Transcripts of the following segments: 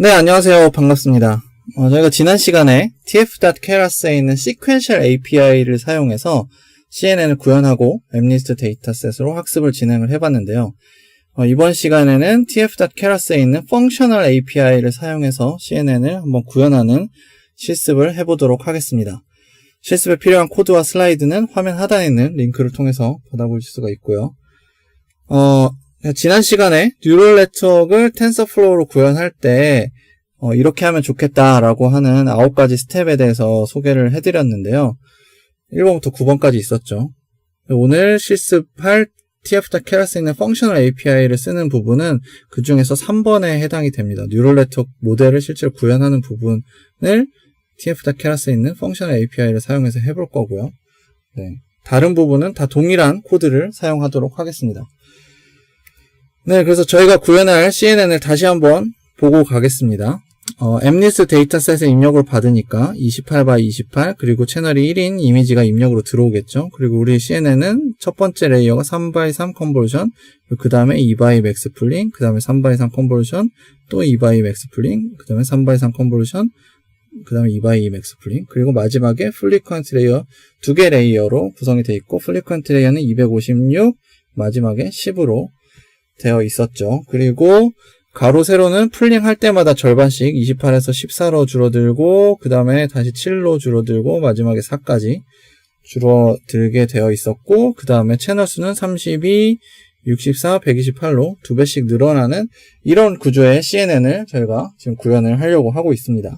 네, 안녕하세요. 반갑습니다. 저희가 지난 시간에 tf.keras에 있는 sequential API를 사용해서 CNN을 구현하고 MNIST 데이터셋으로 학습을 진행을 해봤는데요. 이번 시간에는 tf.keras에 있는 functional API를 사용해서 CNN을 한번 구현하는 실습을 해보도록 하겠습니다. 실습에 필요한 코드와 슬라이드는 화면 하단에 있는 링크를 통해서 받아보실 수가 있고요. 지난 시간에 뉴럴 네트워크를 텐서플로우로 구현할 때 이렇게 하면 좋겠다라고 하는 9가지 스텝에 대해서 소개를 해드렸는데요. 1번부터 9번까지 있었죠. 오늘 실습할 tf.keras에 있는 functional API를 쓰는 부분은 그 중에서 3번에 해당이 됩니다. 뉴럴 네트워크 모델을 실제로 구현하는 부분을 tf.keras에 있는 functional API를 사용해서 해볼 거고요. 네, 다른 부분은 다 동일한 코드를 사용하도록 하겠습니다. 네, 그래서 저희가 구현할 CNN을 다시 한번 보고 가겠습니다. MNIST 데이터셋에 입력을 받으니까 28x28 그리고 채널이 1인 이미지가 입력으로 들어오겠죠. 그리고 우리 CNN은 첫 번째 레이어가 3x3 컨버전, 그 다음에 2x 맥스 풀링, 그 다음에 3x3 컨버전, 또 2x 맥스 풀링, 그 다음에 3x3 컨버전, 그 다음에 2x2 맥스 풀링, 그리고 마지막에 플리퀀트 레이어 2개 레이어로 구성이 되어 있고, 플리퀀트 레이어는 256, 마지막에 10으로 되어 있었죠. 그리고 가로 세로는 풀링 할 때마다 절반씩 28에서 14로 줄어들고 그 다음에 다시 7로 줄어들고 마지막에 4까지 줄어들게 되어 있었고 그 다음에 채널 수는 32, 64, 128로 2배씩 늘어나는 이런 구조의 CNN을 저희가 지금 구현을 하려고 하고 있습니다.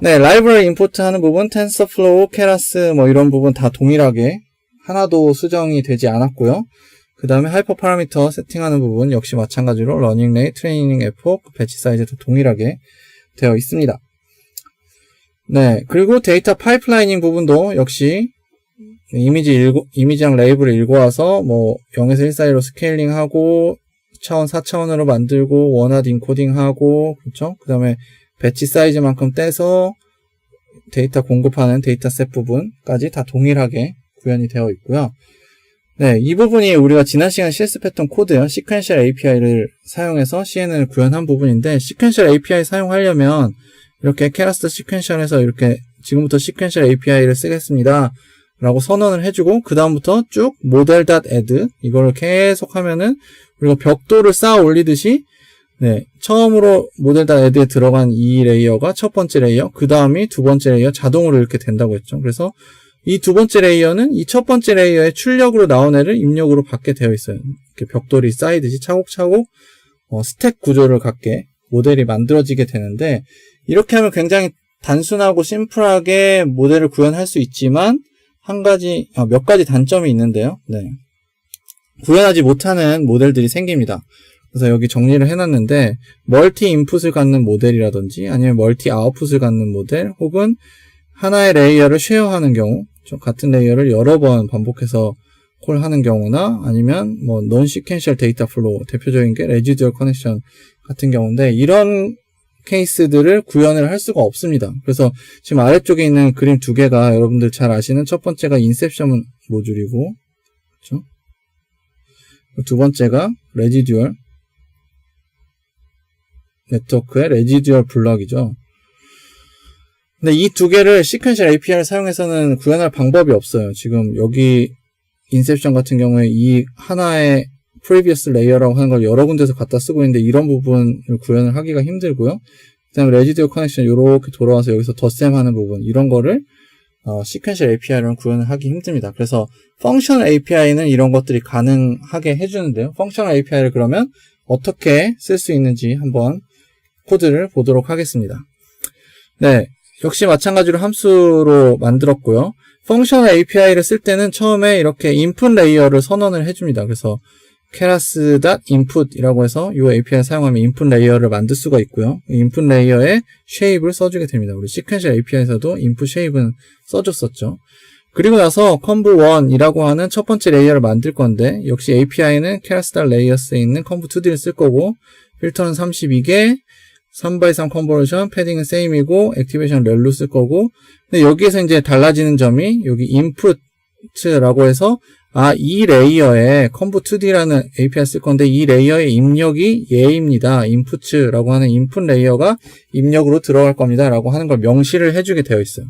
네, 라이브러리 임포트 하는 부분, 텐서플로우, 케라스 이런 부분 다 동일하게 하나도 수정이 되지 않았고요. 그 다음에 하이퍼 파라미터 세팅하는 부분 역시 마찬가지로 러닝 레이, 트레이닝 에포, 배치 사이즈도 동일하게 되어 있습니다. 네, 그리고 데이터 파이프라이닝 부분도 역시 이미지랑 레이블을 읽어와서 0에서 1 사이로 스케일링하고 차원 4차원으로 만들고 원하드 인코딩하고 그렇죠? 그 다음에 배치 사이즈만큼 떼서 데이터 공급하는 데이터셋 부분까지 다 동일하게 구현이 되어 있고요. 네, 이 부분이 우리가 지난 시간에 실습했던 코드요. 시퀀셜 API를 사용해서 CNN을 구현한 부분인데, 시퀀셜 API 사용하려면 이렇게 케라스 시퀀셜에서 이렇게 지금부터 시퀀셜 API를 쓰겠습니다 라고 선언을 해주고 그 다음부터 쭉 model.add 이거를 계속 하면은 우리가 벽돌을 쌓아 올리듯이 네, 처음으로 model.add에 들어간 이 레이어가 첫 번째 레이어, 그 다음이 두 번째 레이어 자동으로 이렇게 된다고 했죠. 그래서 이 두 번째 레이어는 이 첫 번째 레이어의 출력으로 나온 애를 입력으로 받게 되어 있어요. 이렇게 벽돌이 쌓이듯이 차곡차곡 스택 구조를 갖게 모델이 만들어지게 되는데 이렇게 하면 굉장히 단순하고 심플하게 모델을 구현할 수 있지만 몇 가지 단점이 있는데요. 네. 구현하지 못하는 모델들이 생깁니다. 그래서 여기 정리를 해놨는데 멀티 인풋을 갖는 모델이라든지 아니면 멀티 아웃풋을 갖는 모델 혹은 하나의 레이어를 쉐어하는 경우 같은 레이어를 여러 번 반복해서 콜하는 경우나 아니면 non sequential data flow 대표적인 게 residual connection 같은 경우인데 이런 케이스들을 구현을 할 수가 없습니다. 그래서 지금 아래쪽에 있는 그림 두 개가 여러분들 잘 아시는 첫 번째가 인셉션 모듈이고 그렇죠? 두 번째가 residual 네트워크의 residual 블럭이죠. 근데 이 두 개를 시퀀셜 API를 사용해서는 구현할 방법이 없어요. 지금 여기 인셉션 같은 경우에 이 하나의 previous layer라고 하는 걸 여러 군데서 갖다 쓰고 있는데 이런 부분을 구현을 하기가 힘들고요. 그 다음에 residual connection 이렇게 돌아와서 여기서 덧셈 하는 부분 이런 거를 시퀀셜 API로는 구현을 하기 힘듭니다. 그래서 functional API는 이런 것들이 가능하게 해주는데요. functional API를 그러면 어떻게 쓸 수 있는지 한번 코드를 보도록 하겠습니다. 네. 역시 마찬가지로 함수로 만들었고요. functional API를 쓸 때는 처음에 이렇게 input 레이어를 선언을 해줍니다. 그래서 keras.input이라고 해서 이 API를 사용하면 input 레이어를 만들 수가 있고요. input 레이어에 shape를 써주게 됩니다. 우리 sequential API에서도 input shape는 써줬었죠. 그리고 나서 conv1이라고 하는 첫 번째 레이어를 만들 건데 역시 API는 keras.layers에 있는 conv2d를 쓸 거고 필터는 32개 3x3 컨버전, 패딩은 same이고, 액티베이션 렐로 쓸 거고, 근데 여기에서 이제 달라지는 점이, 여기 input라고 해서, 이 레이어에 conv2d라는 API 쓸 건데 이 레이어의 입력이 얘입니다. inputs라고 하는 input 레이어가 입력으로 들어갈 겁니다. 라고 하는 걸 명시를 해주게 되어 있어요.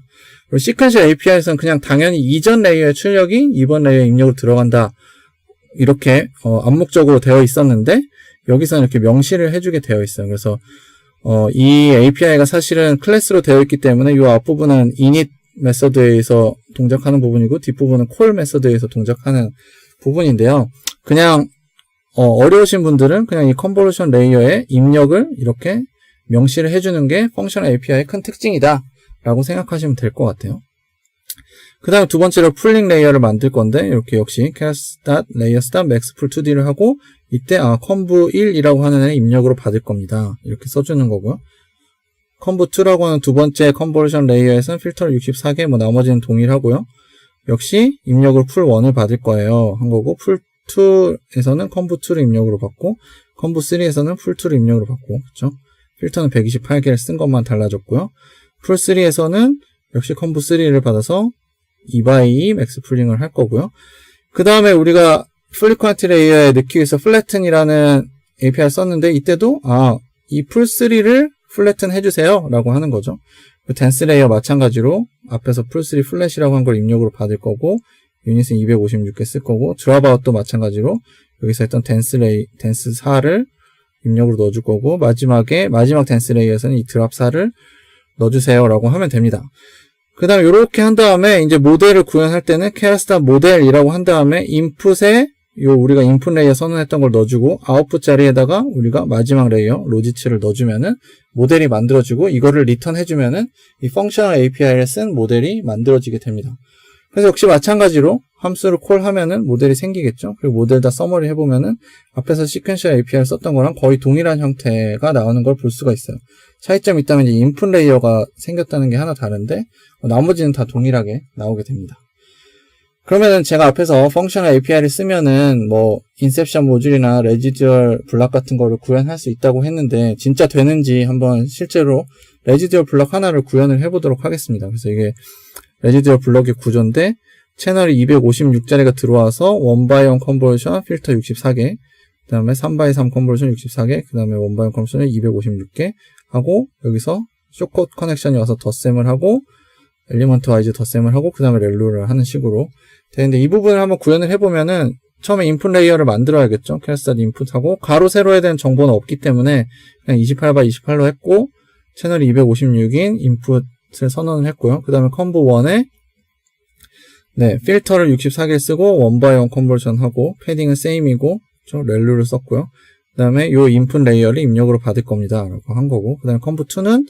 그리고 sequential API에서는 그냥 당연히 이전 레이어의 출력이 이번 레이어의 입력으로 들어간다. 이렇게 암묵적으로 되어 있었는데 여기서는 이렇게 명시를 해주게 되어 있어요. 그래서 이 API가 사실은 클래스로 되어 있기 때문에 이 앞부분은 init 메서드에 의해서 동작하는 부분이고 뒷부분은 call 메서드에 의해서 동작하는 부분인데요. 그냥 어려우신 분들은 그냥 이 컨볼루션 레이어의 입력을 이렇게 명시를 해주는 게 펑셔널 API의 큰 특징이다 라고 생각하시면 될 것 같아요. 그 다음에 두 번째로 풀링 레이어를 만들 건데 이렇게 역시 layer.maxpull2d를 하고 이때 conv1이라고 하는 애 입력으로 받을 겁니다. 이렇게 써주는 거고요. conv2라고 하는 두 번째 컨볼루션 레이어에서는 필터를 64개, 나머지는 동일하고요. 역시 입력으로 풀1을 받을 거예요. 한 거고, 풀2에서는 conv2를 입력으로 받고, conv3에서는 풀2를 입력으로 받고, 그쵸? 필터는 128개를 쓴 것만 달라졌고요. 풀3에서는 역시 conv3를 받아서 2x2 맥스 풀링을 할 거고요. 그 다음에 우리가 플리퀀티 레이어에 넣기 위해서 flatten이라는 API를 썼는데, 이때도, 이 풀3를 플래튼 해주세요 라고 하는 거죠. 댄스 레이어 마찬가지로 앞에서 풀3 플랫이라고 한 걸 입력으로 받을 거고 유닛은 256개 쓸 거고 드랍아웃도 마찬가지로 여기서 했던 댄스 4를 입력으로 넣어줄 거고 마지막 댄스 레이어에서는 이 드랍 4를 넣어주세요 라고 하면 됩니다. 그 다음에 이렇게 한 다음에 이제 모델을 구현할 때는 캐러스타 모델이라고 한 다음에 인풋에 우리가 인풋 레이어 선언했던 걸 넣어주고 아웃풋 자리에다가 우리가 마지막 레이어 로지츠를 넣어주면은 모델이 만들어지고 이거를 리턴 해주면은 이 펑셔널 API를 쓴 모델이 만들어지게 됩니다. 그래서 역시 마찬가지로 함수를 콜하면은 모델이 생기겠죠. 그리고 모델 다 서머리 해보면은 앞에서 시퀀셜 API를 썼던 거랑 거의 동일한 형태가 나오는 걸 볼 수가 있어요. 차이점이 있다면 이제 인풋 레이어가 생겼다는 게 하나 다른데 나머지는 다 동일하게 나오게 됩니다. 그러면은 제가 앞에서 펑셔널 API를 쓰면은 인셉션 모듈이나 레지듀얼 블락 같은 거를 구현할 수 있다고 했는데 진짜 되는지 한번 실제로 레지듀얼 블락 하나를 구현을 해보도록 하겠습니다. 그래서 이게 레지듀얼 블럭의 구조인데 채널이 256자리가 들어와서 1x1 컨버전 필터 64개 그 다음에 3x3 컨버전 64개 그 다음에 1x1 컨버전 256개 하고 여기서 쇼컷 커넥션이 와서 덧셈을 하고 엘리먼트 와이즈 덧셈을 하고 그 다음에 렐루를 하는 식으로 되는데 이 부분을 한번 구현을 해보면은 처음에 인풋 레이어를 만들어야겠죠. 캐러스타 인풋하고 가로 세로에 대한 정보는 없기 때문에 그냥 28x28로 했고 채널이 256인 인풋을 선언을 했고요. 그 다음에 conv1에 필터를 64개 쓰고 1x1 컨버전 하고 패딩은 same이고 렐루를 썼고요. 그 다음에 요 인풋 레이어를 입력으로 받을 겁니다 라고 한 거고 그 다음에 conv2는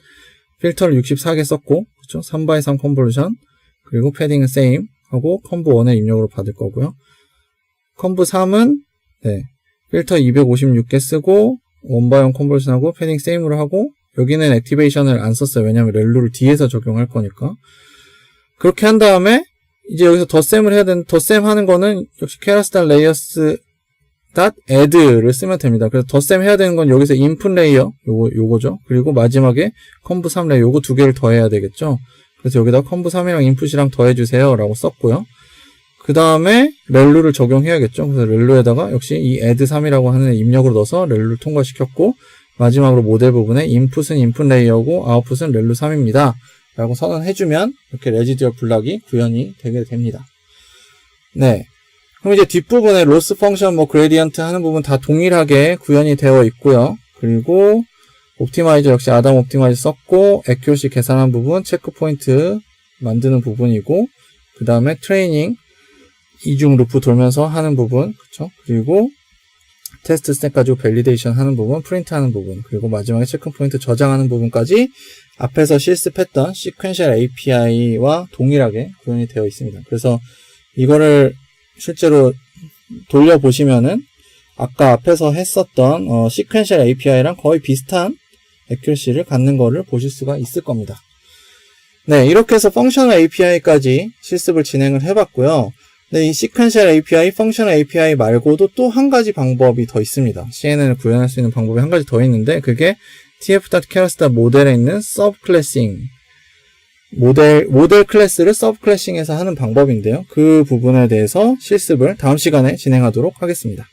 필터를 64개 썼고, 그쵸? 3x3 컨버전, 그리고 패딩은 same 하고, conv1을 입력으로 받을 거고요. conv3은, 필터 256개 쓰고, 1x1 컨버전하고, 패딩 same으로 하고, 여기는 액티베이션을 안 썼어요. 왜냐면 렐루를 뒤에서 적용할 거니까. 그렇게 한 다음에, 이제 여기서 덧셈을 해야 되는, 덧셈 하는 거는, 역시 캐러스타 레이어스 add를 쓰면 됩니다. 그래서 덧셈 해야 되는 건 여기서 input 레이어 요거죠. 그리고 마지막에 conv3 레이어 요거 두 개를 더해야 되겠죠. 그래서 여기다 conv3이랑 input이랑 더해주세요 라고 썼고요. 그 다음에 렐루를 적용해야겠죠. 그래서 렐루에다가 역시 이 add3이라고 하는 입력으로 넣어서 렐루를 통과시켰고 마지막으로 모델 부분에 input은 input 레이어고 output은 렐루 3입니다 라고 선언해주면 이렇게 레지듀얼 블락이 구현이 되게 됩니다. 그럼 이제 뒷부분에 로스 펑션, 그레디언트 하는 부분 다 동일하게 구현이 되어 있고요. 그리고 옵티마이저 역시 아담 옵티마이저 썼고, 애큐러시 계산한 부분, 체크 포인트 만드는 부분이고, 그 다음에 트레이닝, 이중 루프 돌면서 하는 부분, 그쵸? 그리고 테스트 스텝 가지고 밸리데이션 하는 부분, 프린트 하는 부분, 그리고 마지막에 체크 포인트 저장하는 부분까지 앞에서 실습했던 시퀀셜 API와 동일하게 구현이 되어 있습니다. 그래서 이거를 실제로 돌려보시면은 아까 앞에서 했었던 시퀀셜 API랑 거의 비슷한 애큐러시를 갖는 거를 보실 수가 있을 겁니다. 이렇게 해서 펑셔널 API까지 실습을 진행을 해봤고요. 이 시퀀셜 API, 펑셔널 API 말고도 또 한 가지 방법이 더 있습니다. CNN을 구현할 수 있는 방법이 한 가지 더 있는데 그게 tf.character 모델에 있는 subclassing 모델 클래스를 서브 클래싱해서 하는 방법인데요. 그 부분에 대해서 실습을 다음 시간에 진행하도록 하겠습니다.